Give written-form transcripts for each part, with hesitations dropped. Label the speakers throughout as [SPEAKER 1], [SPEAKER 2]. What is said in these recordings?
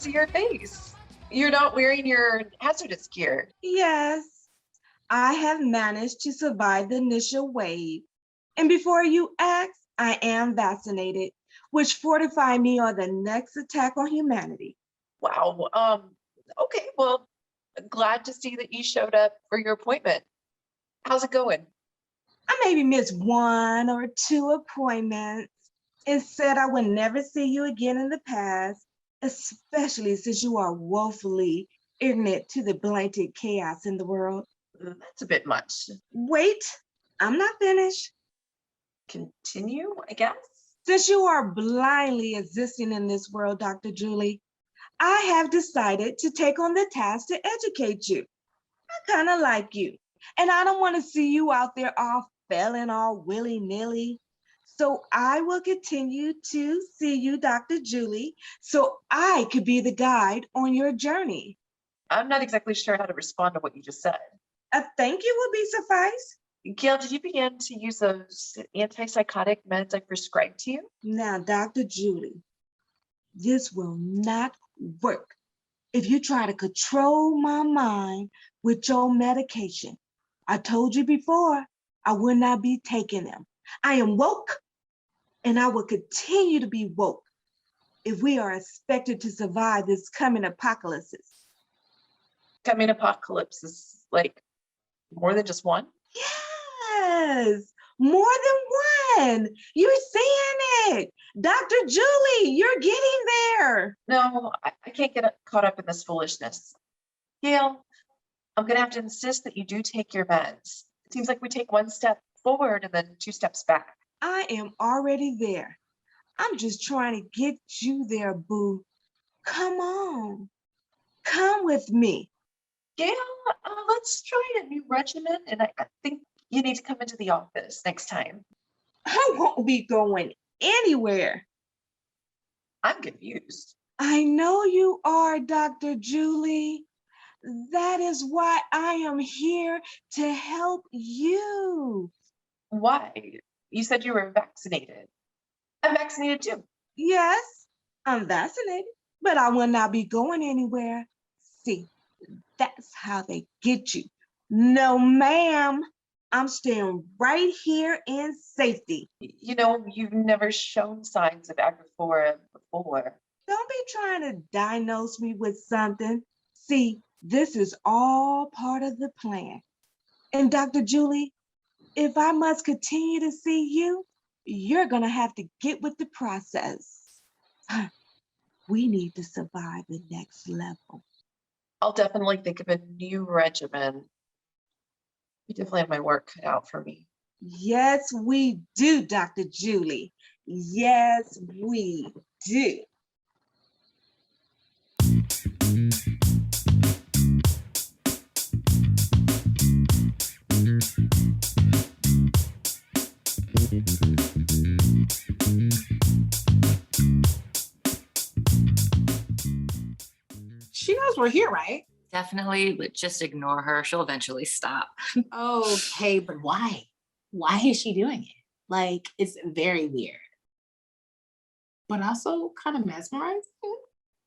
[SPEAKER 1] see your face. You're not wearing your hazardous gear.
[SPEAKER 2] Yes, I have managed to survive the initial wave. And before you ask, I am vaccinated, which fortified me on the next attack on humanity.
[SPEAKER 1] Wow. Okay, well, glad to see that you showed up for your appointment. How's it going?
[SPEAKER 2] I maybe missed 1 or 2 appointments and said I would never see you again in the past, especially since you are woefully ignorant to the blatant chaos in the world.
[SPEAKER 1] That's a bit much.
[SPEAKER 2] Wait, I'm not finished.
[SPEAKER 1] Continue, I guess?
[SPEAKER 2] Since you are blindly existing in this world, Dr. Julie, I have decided to take on the task to educate you. I kind of like you, and I don't want to see you out there all failing all willy-nilly. So I will continue to see you, Dr. Julie, so I could be the guide on your journey.
[SPEAKER 1] I'm not exactly sure how to respond to what you just said.
[SPEAKER 2] A thank you will be suffice.
[SPEAKER 1] Gail, did you begin to use those antipsychotic meds I prescribed to you?
[SPEAKER 2] Now, Dr. Julie, this will not work if you try to control my mind with your medication. I told you before, I will not be taking them. I am woke, and I will continue to be woke if we are expected to survive this coming apocalypse.
[SPEAKER 1] Coming apocalypse is like more than just one?
[SPEAKER 2] Yes, more than one. You're seeing it. Dr. Julie, you're getting there.
[SPEAKER 1] No, I can't get caught up in this foolishness. Gail, I'm going to have to insist that you do take your meds. It seems like we take 1 step forward and then 2 steps back.
[SPEAKER 2] I am already there. I'm just trying to get you there, boo. Come on. Come with me.
[SPEAKER 1] Gail, let's try a new regimen, and I think you need to come into the office next time.
[SPEAKER 2] I won't be going anywhere.
[SPEAKER 1] I'm confused.
[SPEAKER 2] I know you are, Dr. Julie. That is why I am here to help you.
[SPEAKER 1] Why? You said you were vaccinated. I'm vaccinated too.
[SPEAKER 2] Yes, I'm vaccinated, but I will not be going anywhere. See, that's how they get you. No, ma'am. I'm staying right here in safety.
[SPEAKER 1] You know, you've never shown signs of agoraphobia before.
[SPEAKER 2] Don't be trying to diagnose me with something. See, this is all part of the plan. And Dr. Julie, if I must continue to see you, you're going to have to get with the process. We need to survive the next level.
[SPEAKER 1] I'll definitely think of a new regimen. You definitely have my work cut out for me.
[SPEAKER 2] Yes, we do, Dr. Julie. Yes, we do.
[SPEAKER 3] She knows we're here, right?
[SPEAKER 4] Definitely, but just ignore her. She'll eventually stop.
[SPEAKER 3] Okay, but why? Why is she doing it? Like, it's very weird. But also kind of mesmerizing.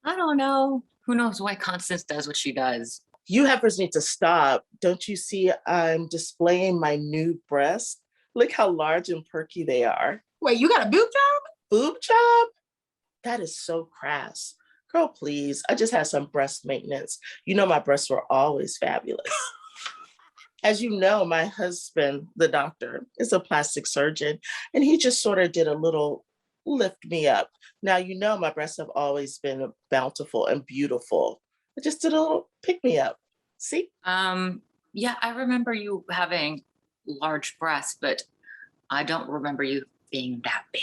[SPEAKER 4] I don't know. Who knows why Constance does what she does?
[SPEAKER 5] You heifers need to stop. Don't you see I'm displaying my new breasts? Look how large and perky they are.
[SPEAKER 3] Wait, you got a boob job?
[SPEAKER 5] Boob job? That is so crass. Girl, please. I just had some breast maintenance. You know my breasts were always fabulous. As you know, my husband, the doctor, is a plastic surgeon, and he just sort of did a little lift me up. Now, you know my breasts have always been bountiful and beautiful. I just did a little pick me up. See?
[SPEAKER 4] Yeah, I remember you having large breasts, but I don't remember you being that big.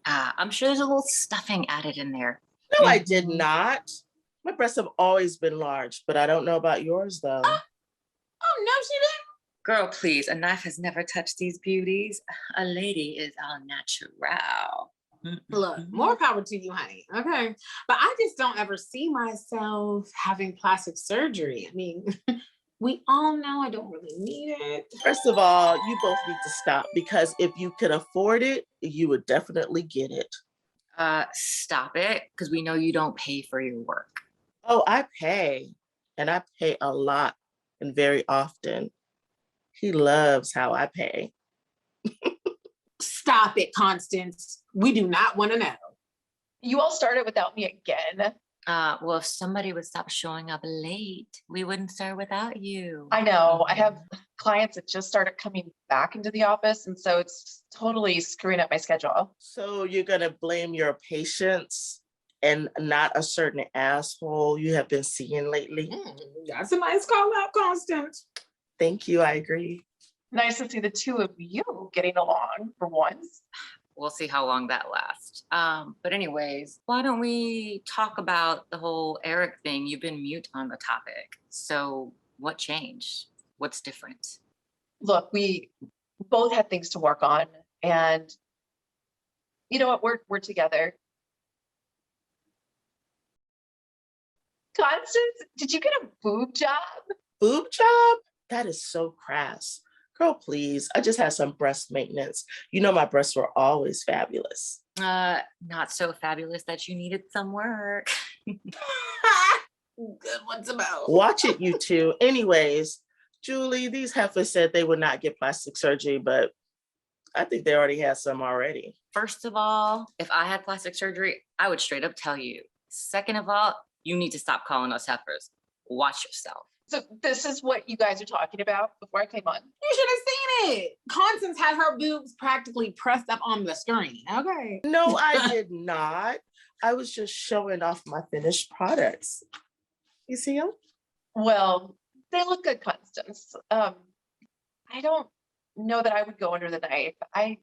[SPEAKER 4] I'm sure there's a little stuffing added in there.
[SPEAKER 5] No, I did not. My breasts have always been large, but I don't know about yours, though.
[SPEAKER 3] Oh, no, she didn't.
[SPEAKER 4] Girl, please, a knife has never touched these beauties. A lady is all natural.
[SPEAKER 3] Look, more power to you, honey. Okay. But I just don't ever see myself having plastic surgery. I mean, we all know I don't really need it.
[SPEAKER 5] First of all, you both need to stop, because if you could afford it, you would definitely get it.
[SPEAKER 4] Stop it, because we know you don't pay for your work.
[SPEAKER 5] Oh, I pay, and I pay a lot and very often. He loves how I pay.
[SPEAKER 3] Stop it, Constance. We do not want to know.
[SPEAKER 1] You all started without me again.
[SPEAKER 4] Well, if somebody would stop showing up late, we wouldn't start without you.
[SPEAKER 1] I know, I have clients that just started coming back into the office, and so it's totally screwing up my schedule.
[SPEAKER 5] So you're gonna blame your patients and not a certain asshole you have been seeing lately?
[SPEAKER 3] That's a nice call out, Constance.
[SPEAKER 5] Thank you, I agree.
[SPEAKER 1] Nice to see the two of you getting along for once.
[SPEAKER 4] We'll see how long that lasts. But anyways, why don't we talk about the whole Eric thing? You've been mute on the topic. So what changed? What's different?
[SPEAKER 1] Look, we both had things to work on, and you know what? We're together. Constance, did you get a boob job?
[SPEAKER 5] Boob job? That is so crass. Girl, please. I just had some breast maintenance. You know my breasts were always fabulous.
[SPEAKER 4] Not so fabulous that you needed some work.
[SPEAKER 3] Good one's about.
[SPEAKER 5] Watch it, you two. Anyways, Julie, these heifers said they would not get plastic surgery, but I think they already had some already.
[SPEAKER 4] First of all, if I had plastic surgery, I would straight up tell you. Second of all, you need to stop calling us heifers. Watch yourself.
[SPEAKER 1] So this is what you guys are talking about before I came on.
[SPEAKER 3] You should have seen it. Constance had her boobs practically pressed up on the screen. Okay.
[SPEAKER 5] No, I did not. I was just showing off my finished products. You see them?
[SPEAKER 1] Well, they look good, Constance. I don't know that I would go under the knife. I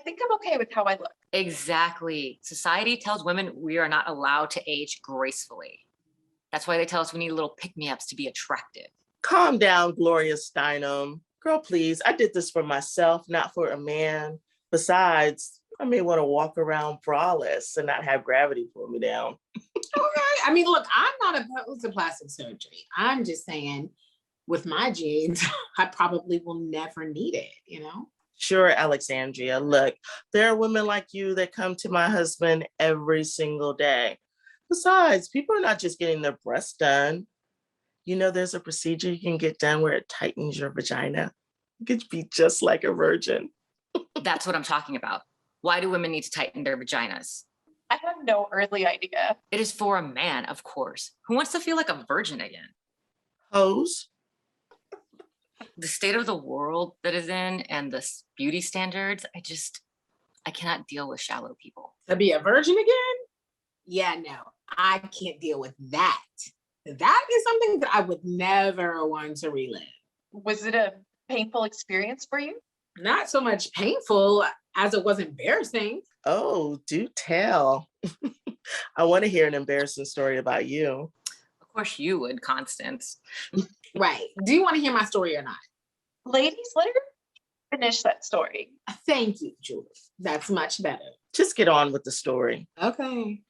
[SPEAKER 1] think I'm okay with how I look.
[SPEAKER 4] Exactly. Society tells women we are not allowed to age gracefully. That's why they tell us we need little pick-me-ups to be attractive.
[SPEAKER 5] Calm down, Gloria Steinem. Girl, please. I did this for myself, not for a man. Besides, I may want to walk around braless and not have gravity pull me down.
[SPEAKER 3] Okay. I mean, look, I'm not opposed to plastic surgery. I'm just saying, with my jigs, I probably will never need it, you know?
[SPEAKER 5] Sure, Alexandria. Look, there are women like you that come to my husband every single day. Besides, people are not just getting their breasts done. You know, there's a procedure you can get done where it tightens your vagina. You could be just like a virgin.
[SPEAKER 4] That's what I'm talking about. Why do women need to tighten their vaginas?
[SPEAKER 1] I have no earthly idea.
[SPEAKER 4] It is for a man, of course. Who wants to feel like a virgin again?
[SPEAKER 5] Hose?
[SPEAKER 4] The state of the world that is in and the beauty standards, I cannot deal with shallow people.
[SPEAKER 3] To be a virgin again? Yeah, no, I can't deal with that. That is something that I would never want to relive.
[SPEAKER 1] Was it a painful experience for you?
[SPEAKER 3] Not so much painful as it was embarrassing.
[SPEAKER 5] Oh, do tell. I want to hear an embarrassing story about you.
[SPEAKER 4] Of course you would, Constance.
[SPEAKER 3] Right. Do you want to hear my story or not?
[SPEAKER 1] Ladies, let her finish that story.
[SPEAKER 3] Thank you, Julie. That's much better.
[SPEAKER 5] Just get on with the story.
[SPEAKER 3] Okay.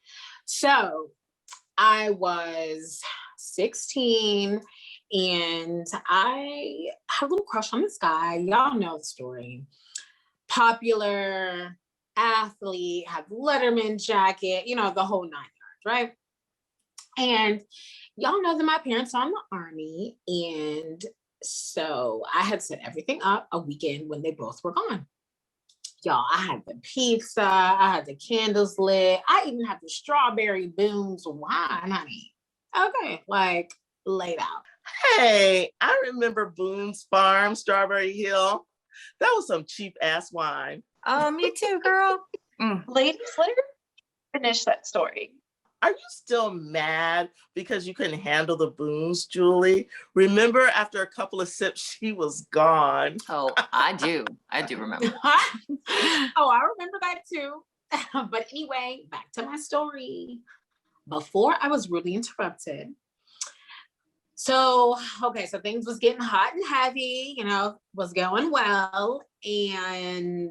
[SPEAKER 3] So I was 16 and I had a little crush on this guy. Y'all know the story. Popular athlete, had Letterman jacket, you know, the whole 9 yards, right? And y'all know that my parents are in the Army. And so I had set everything up a weekend when they both were gone. Y'all, I had the pizza, I had the candles lit, I even had the strawberry booms wine, honey. Okay, like laid out.
[SPEAKER 5] Hey, I remember Boone's Farm, Strawberry Hill. That was some cheap ass wine.
[SPEAKER 4] Oh, me too, girl.
[SPEAKER 1] Ladies, let her finish that story.
[SPEAKER 5] Are you still mad because you couldn't handle the booze, Julie? Remember, after a couple of sips, she was gone.
[SPEAKER 4] Oh, I do remember.
[SPEAKER 3] Oh, I remember that too. But anyway, back to my story. Before I was really interrupted. So things was getting hot and heavy, you know, was going well. And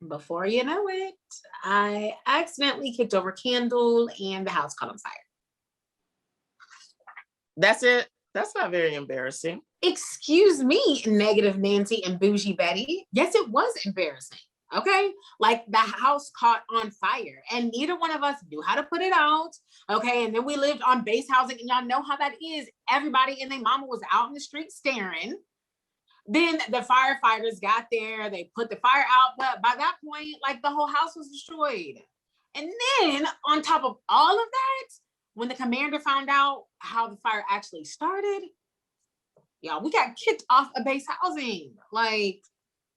[SPEAKER 3] before you know it, I accidentally kicked over a candle and the house caught on fire.
[SPEAKER 5] That's it. That's not very embarrassing.
[SPEAKER 3] Excuse me, negative Nancy and bougie Betty. Yes, it was embarrassing. Okay. Like the house caught on fire and neither one of us knew how to put it out. Okay. And then we lived on base housing and y'all know how that is. Everybody and their mama was out in the street staring. Then the firefighters got there, they put the fire out, but by that point, like the whole house was destroyed. And then on top of all of that, when the commander found out how the fire actually started, y'all, we got kicked off a base housing. Like,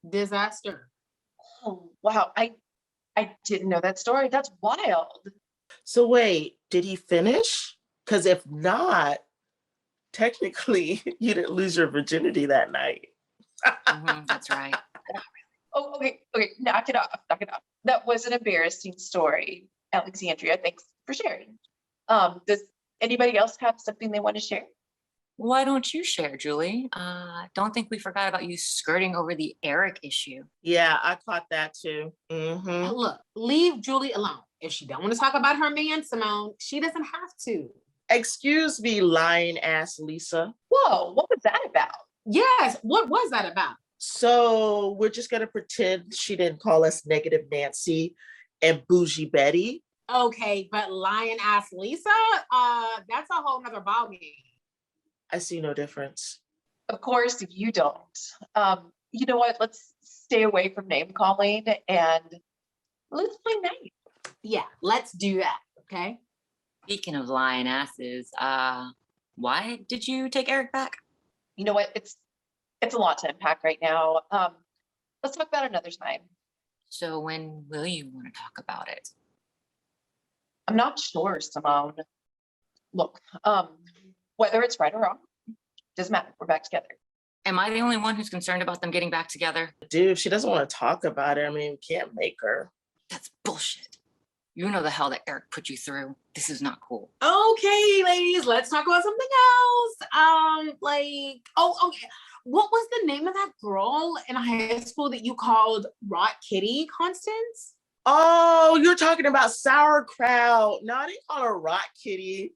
[SPEAKER 3] disaster.
[SPEAKER 1] Oh, wow. I didn't know that story. That's wild.
[SPEAKER 5] So wait, did he finish? Because if not, technically you didn't lose your virginity that night.
[SPEAKER 4] That's right.
[SPEAKER 1] Oh, okay. Okay. Knock it off. Knock it off. That was an embarrassing story. Alexandria, thanks for sharing. Does anybody else have something they want to share?
[SPEAKER 4] Why don't you share, Julie? Don't think we forgot about you skirting over the Eric issue.
[SPEAKER 5] Yeah, I caught that too. Mm-hmm.
[SPEAKER 3] Look, leave Julie alone. If she don't want to talk about her man, Simone, she doesn't have to.
[SPEAKER 5] Excuse me, lying ass Lisa.
[SPEAKER 1] Whoa, what was that about?
[SPEAKER 3] Yes, what was that about?
[SPEAKER 5] So we're just gonna pretend she didn't call us negative Nancy and bougie Betty.
[SPEAKER 3] Okay, but lion ass Lisa, that's a whole nother ballgame.
[SPEAKER 5] I see no difference.
[SPEAKER 1] Of course, you don't. You know what? Let's stay away from name calling and let's play nice.
[SPEAKER 3] Yeah, let's do that. Okay.
[SPEAKER 4] Speaking of lying asses, why did you take Eric back?
[SPEAKER 1] You know what? It's a lot to unpack right now. Let's talk about it another time.
[SPEAKER 4] So when will you want to talk about it?
[SPEAKER 1] I'm not sure, Simone. Look, whether it's right or wrong, doesn't matter. We're back together.
[SPEAKER 4] Am I the only one who's concerned about them getting back together?
[SPEAKER 5] Dude, if she doesn't want to talk about it, I mean, we can't make her.
[SPEAKER 4] That's bullshit. You know the hell that Eric put you through. This is not cool.
[SPEAKER 3] Okay, ladies, let's talk about something else. Okay. What was the name of that girl in high school that you called Rot Kitty, Constance?
[SPEAKER 5] Oh, you're talking about sauerkraut. No, I didn't call her Rot Kitty.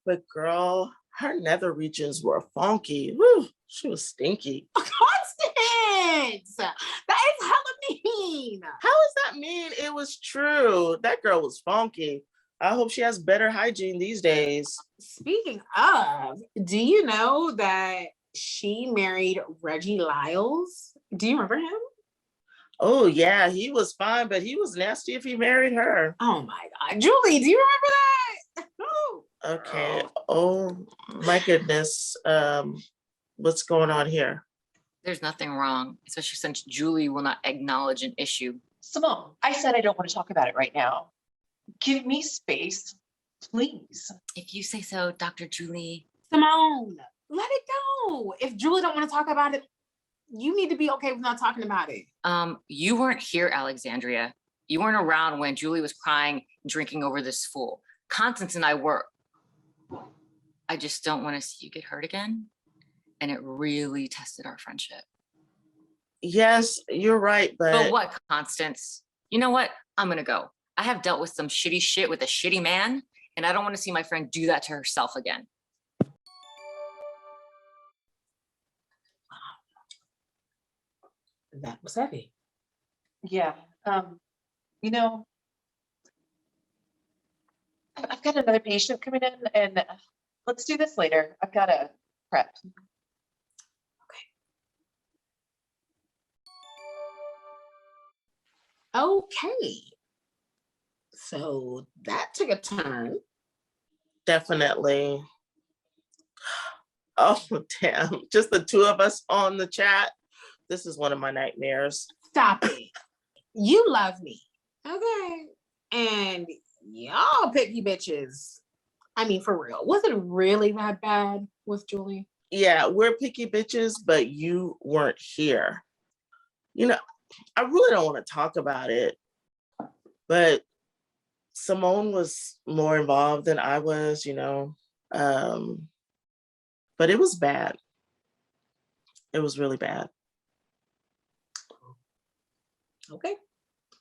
[SPEAKER 5] But girl, her nether regions were funky. Woo, she was stinky.
[SPEAKER 3] Constance! That is hella mean.
[SPEAKER 5] How does that mean? It was true. That girl was funky. I hope she has better hygiene these days.
[SPEAKER 3] Speaking of, do you know that she married Reggie Lyles? Do you remember him?
[SPEAKER 5] Oh, yeah, he was fine, but he was nasty if he married her.
[SPEAKER 3] Oh my God. Julie, do you remember that? Oh.
[SPEAKER 5] Okay. Oh, my goodness. What's going on here?
[SPEAKER 4] There's nothing wrong, especially since Julie will not acknowledge an issue.
[SPEAKER 1] Simone, I said I don't want to talk about it right now. Give me space, please.
[SPEAKER 4] If you say so, Dr. Julie.
[SPEAKER 3] Simone, let it go. If Julie don't want to talk about it, you need to be okay with not talking about it.
[SPEAKER 4] You weren't here, Alexandria. You weren't around when Julie was crying, drinking over this fool. Constance and I were. I just don't want to see you get hurt again. And it really tested our friendship.
[SPEAKER 5] Yes, you're right,
[SPEAKER 4] But what, Constance? You know what? I'm gonna go. I have dealt with some shitty shit with a shitty man, and I don't want to see my friend do that to herself again.
[SPEAKER 3] That was heavy.
[SPEAKER 1] Yeah. You know, I've got another patient coming in and let's do this later. I've got to prep.
[SPEAKER 3] Okay. So that took a turn.
[SPEAKER 5] definitely. Oh, damn. Just the two of us on the chat. This is one of my nightmares.
[SPEAKER 3] Stop it. You love me. Okay. And y'all picky bitches. I mean, for real. Was it really that bad with Julie?
[SPEAKER 5] Yeah, we're picky bitches, but you weren't here. You know, I really don't want to talk about it, but Simone was more involved than I was, but it was bad. It was really bad.
[SPEAKER 3] Okay.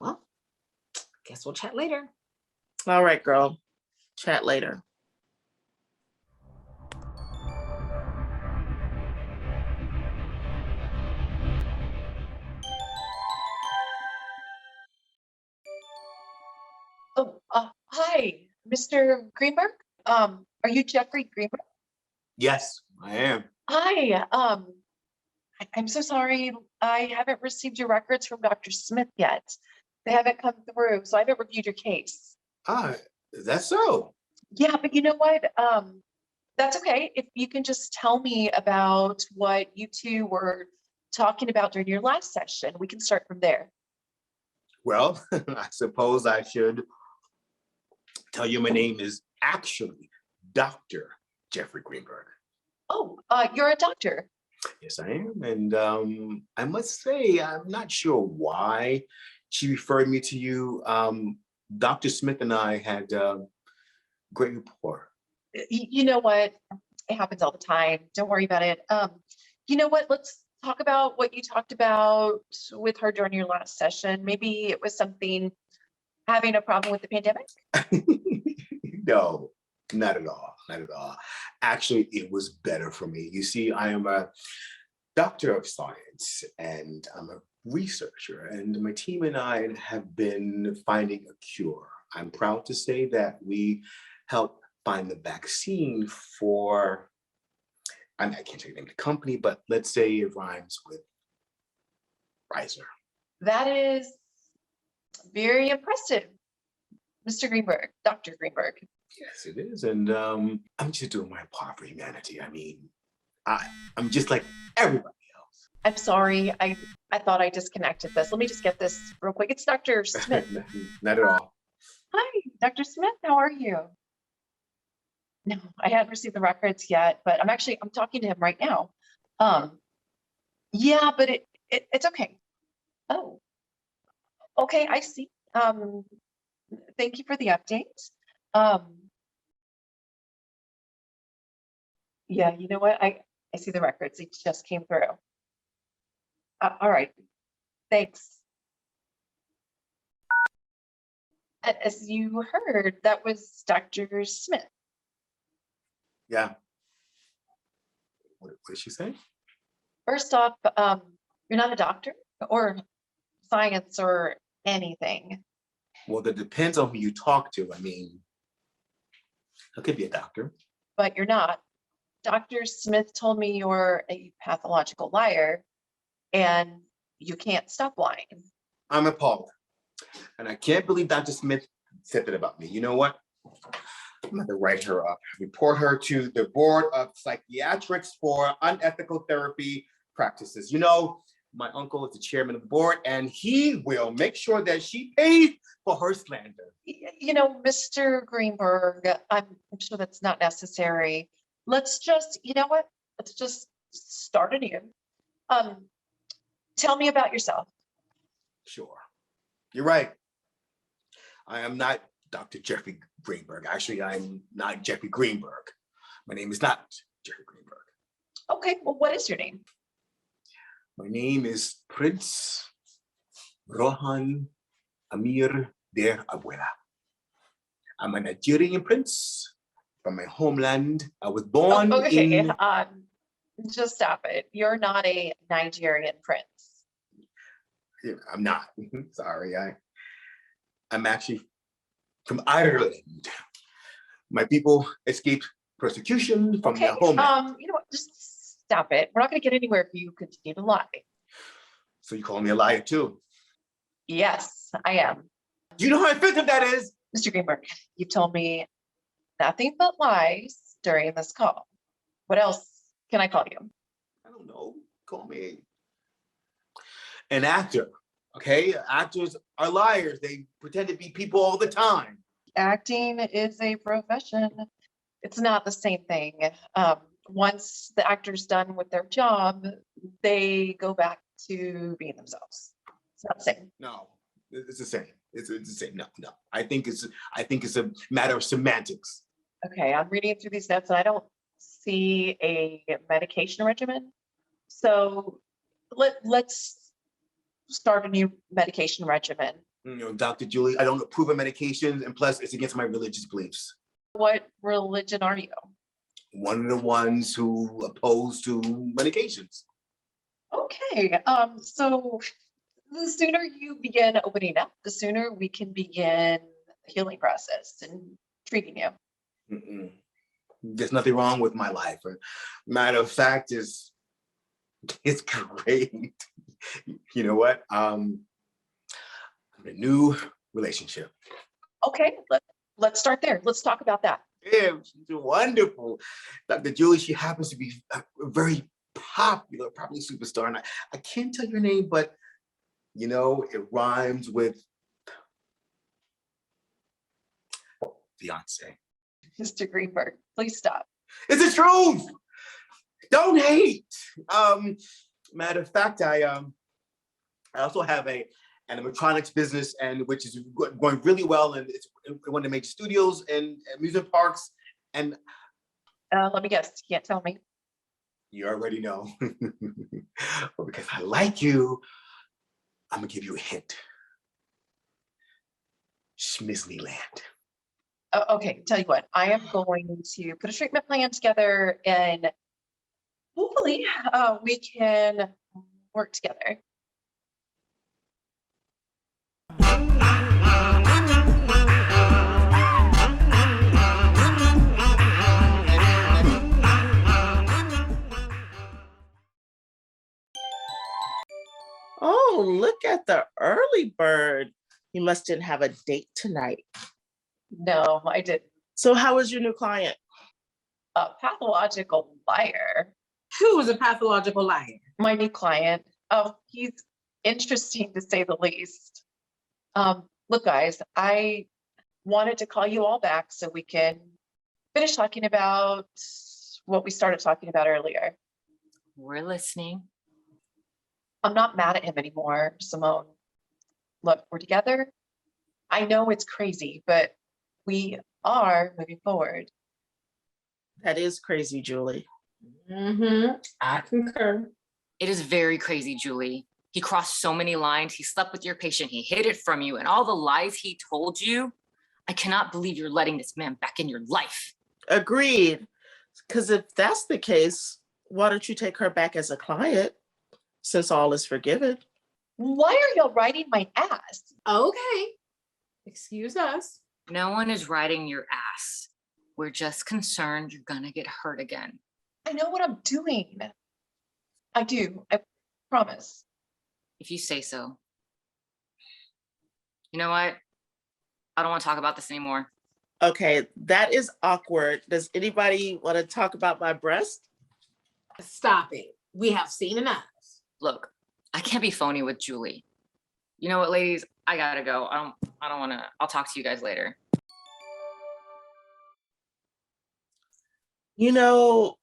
[SPEAKER 3] Well, guess we'll chat later.
[SPEAKER 5] All right, girl. Chat later.
[SPEAKER 1] Hi, Mr. Greenberg. Are you Jeffrey Greenberg?
[SPEAKER 6] Yes, I am.
[SPEAKER 1] Hi, I'm so sorry. I haven't received your records from Dr. Smith yet. They haven't come through, so I haven't reviewed your case.
[SPEAKER 6] Ah, that's so.
[SPEAKER 1] Yeah, but you know what? That's okay. If you can just tell me about what you two were talking about during your last session, we can start from there.
[SPEAKER 6] Well, I suppose I should tell you my name is actually Dr. Jeffrey Greenberg.
[SPEAKER 1] Oh, you're a doctor.
[SPEAKER 6] Yes, I am. And I must say, I'm not sure why she referred me to you. Dr. Smith and I had great rapport.
[SPEAKER 1] You know what? It happens all the time. Don't worry about it. You know what? Let's talk about what you talked about with her during your last session. Maybe it was something having a problem with the pandemic.
[SPEAKER 6] No, not at all. Not at all. Actually, it was better for me. You see, I am a doctor of science and I'm a researcher, and my team and I have been finding a cure. I'm proud to say that we helped find the vaccine for, I can't tell you the name of the company, but let's say it rhymes with Pfizer.
[SPEAKER 1] That is very impressive, Mr. Greenberg, Dr. Greenberg.
[SPEAKER 6] Yes, it is. And I'm just doing my part for humanity. I mean, I'm just like everybody else.
[SPEAKER 1] I'm sorry. I thought I disconnected this. Let me just get this real quick. It's Dr. Smith.
[SPEAKER 6] Not at all.
[SPEAKER 1] Hi, Dr. Smith. How are you? No, I hadn't received the records yet, but I'm talking to him right now. Yeah, but it's okay. Oh, okay, I see. Thank you for the update. Yeah, you know what? I see the records. It just came through. All right. Thanks. As you heard, that was Dr. Smith.
[SPEAKER 6] Yeah. What did she say?
[SPEAKER 1] First off, you're not a doctor or science or anything,
[SPEAKER 6] Well, that depends on who you talk to. I mean, I could be a doctor.
[SPEAKER 1] but you're not. Dr. Smith told me you're a pathological liar and you can't stop lying.
[SPEAKER 6] I'm appalled. And I can't believe Dr. Smith said that about me. You know what? I'm going to write her up, report her to the Board of Psychiatrics for Unethical Therapy Practices. You know, my uncle is the chairman of the board, and he will make sure that she pays for her slander.
[SPEAKER 1] You know, Mr. Greenberg, I'm sure that's not necessary. Let's just, you know what? Let's just start anew. Tell me about yourself.
[SPEAKER 6] Sure. You're right. I am not Dr. Jeffrey Greenberg. Actually, I'm not Jeffrey Greenberg. My name is not Jeffrey Greenberg.
[SPEAKER 1] Okay, well, what is your name?
[SPEAKER 6] My name is Prince Rohan Amir der Abuela. I'm a Nigerian prince from my homeland. I was born
[SPEAKER 1] Okay,
[SPEAKER 6] in...
[SPEAKER 1] just stop it. You're not a Nigerian prince.
[SPEAKER 6] I'm not. Sorry, I'm actually from Ireland. My people escaped persecution from
[SPEAKER 1] Okay,
[SPEAKER 6] their homeland.
[SPEAKER 1] you know what? Just stop it. We're not going to get anywhere if you continue to lie.
[SPEAKER 6] So you call me a liar too?
[SPEAKER 1] Yes, I am.
[SPEAKER 6] Do you know how offensive that is?
[SPEAKER 1] Mr. Greenberg, you've told me nothing but lies during this call. What else can I call you?
[SPEAKER 6] I don't know. Call me an actor. Okay, actors are liars. They pretend to be people all the time.
[SPEAKER 1] Acting is a profession. It's not the same thing. Once the actor's done with their job, they go back to being themselves. It's not the same.
[SPEAKER 6] No, it's the same. It's the same. No. I think it's a matter of semantics.
[SPEAKER 1] Okay, I'm reading through these notes and I don't see a medication regimen. So let's start a new medication regimen.
[SPEAKER 6] You know, Dr. Julie, I don't approve of medications, and plus it's against my religious beliefs.
[SPEAKER 1] What religion are you?
[SPEAKER 6] One of the ones who oppose to medications.
[SPEAKER 1] Okay, so the sooner you begin opening up, the sooner we can begin healing process and treating you.
[SPEAKER 6] Mm-mm. There's nothing wrong with my life. Matter of fact, it's great. You know what? I'm in a new relationship.
[SPEAKER 1] Okay, let's start there. Let's talk about that.
[SPEAKER 6] Yeah, she's wonderful. Dr. Julie, she happens to be a very popular, probably superstar. And I can't tell your name, but you know, it rhymes with fiance.
[SPEAKER 1] Mr. Greenberg, please stop.
[SPEAKER 6] It's the truth. Don't hate. Matter of fact, I also have an electronics business, and which is going really well, and it's one of the major studios and amusement parks. And
[SPEAKER 1] Let me guess, you can't tell me.
[SPEAKER 6] you already know. But because I like you, I'm gonna give you a hint. Schmisleyland.
[SPEAKER 1] Okay, tell you what, I am going to put a treatment plan together and hopefully we can work together.
[SPEAKER 5] Oh, look at the early bird. You must didn't have a date tonight.
[SPEAKER 1] No, I didn't.
[SPEAKER 5] So how was your new client?
[SPEAKER 1] A pathological liar.
[SPEAKER 3] Who was a pathological liar?
[SPEAKER 1] My new client. Oh, he's interesting to say the least. Look, guys, I wanted to call you all back so we can finish talking about what we started talking about earlier.
[SPEAKER 4] We're listening.
[SPEAKER 1] I'm not mad at him anymore, Simone. Look, we're together. I know it's crazy, but we are moving forward.
[SPEAKER 5] That is crazy, Julie.
[SPEAKER 3] I concur.
[SPEAKER 4] It is very crazy, Julie. He crossed so many lines. He slept with your patient. He hid it from you. And all the lies he told you, I cannot believe you're letting this man back in your life.
[SPEAKER 5] Agreed. Because if that's the case, why don't you take her back as a client since all is forgiven?
[SPEAKER 1] Why are y'all riding my ass?
[SPEAKER 3] Okay. Excuse us.
[SPEAKER 4] No one is riding your ass. We're just concerned you're gonna get hurt again.
[SPEAKER 1] I know what I'm doing. I do. I promise.
[SPEAKER 4] If you say so. You know what? I don't want to talk about this anymore.
[SPEAKER 5] Okay, that is awkward. Does anybody want to talk about my breast?
[SPEAKER 3] Stop it. We have seen enough.
[SPEAKER 4] Look, I can't be phony with Julie. You know what, ladies? I gotta go. I don't wanna, I'll talk to you guys later.
[SPEAKER 5] You know,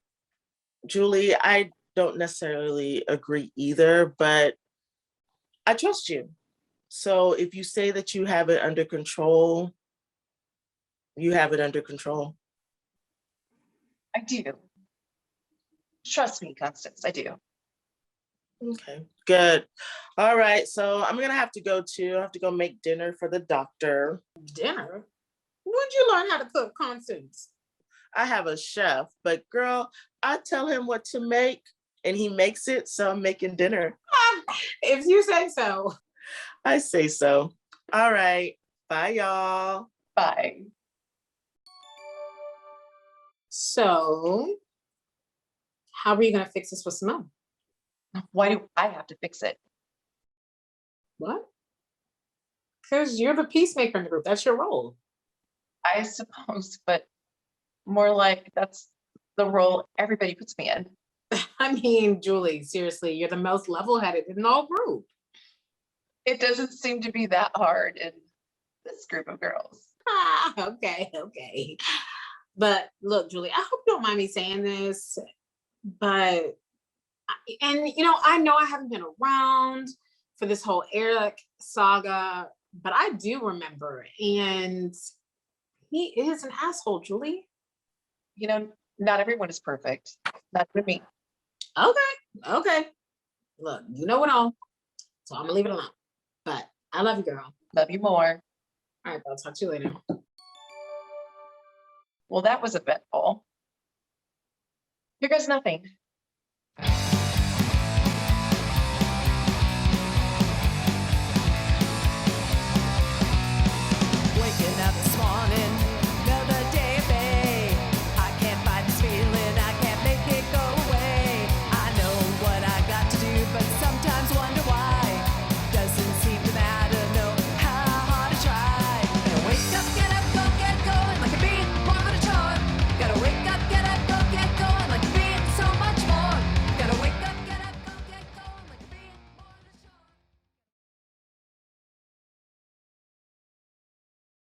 [SPEAKER 5] Julie, I don't necessarily agree either, but I trust you. So if you say that you have it under control, you have it under control.
[SPEAKER 1] I do. Trust me, Constance, I do.
[SPEAKER 5] Okay, good. All right, so I'm gonna have to go too. I have to go make dinner for the doctor.
[SPEAKER 3] Dinner? When'd you learn how to cook, Constance?
[SPEAKER 5] I have a chef, but girl, I tell him what to make and he makes it, so I'm making dinner.
[SPEAKER 3] If you say so.
[SPEAKER 5] I say so. All right, bye y'all.
[SPEAKER 1] Bye.
[SPEAKER 3] So, how are you gonna fix this with Simone?
[SPEAKER 1] Why do I have to fix it?
[SPEAKER 3] What? Because you're the peacemaker in the group. That's your role.
[SPEAKER 1] I suppose, but more like that's the role everybody puts me in.
[SPEAKER 3] I mean, Julie, seriously, you're the most level-headed in the whole group.
[SPEAKER 1] It doesn't seem to be that hard in this group of girls.
[SPEAKER 3] Okay. But look, Julie, I hope you don't mind me saying this, but, I know I haven't been around for this whole Eric saga, but I do remember, and he is an asshole, Julie.
[SPEAKER 1] Not everyone is perfect. Not for me.
[SPEAKER 3] Okay. Look, you know what all, so I'm gonna leave it alone. But I love you, girl.
[SPEAKER 1] Love you more.
[SPEAKER 3] All right, I'll talk to you later.
[SPEAKER 1] Well, that was eventful. Here goes nothing.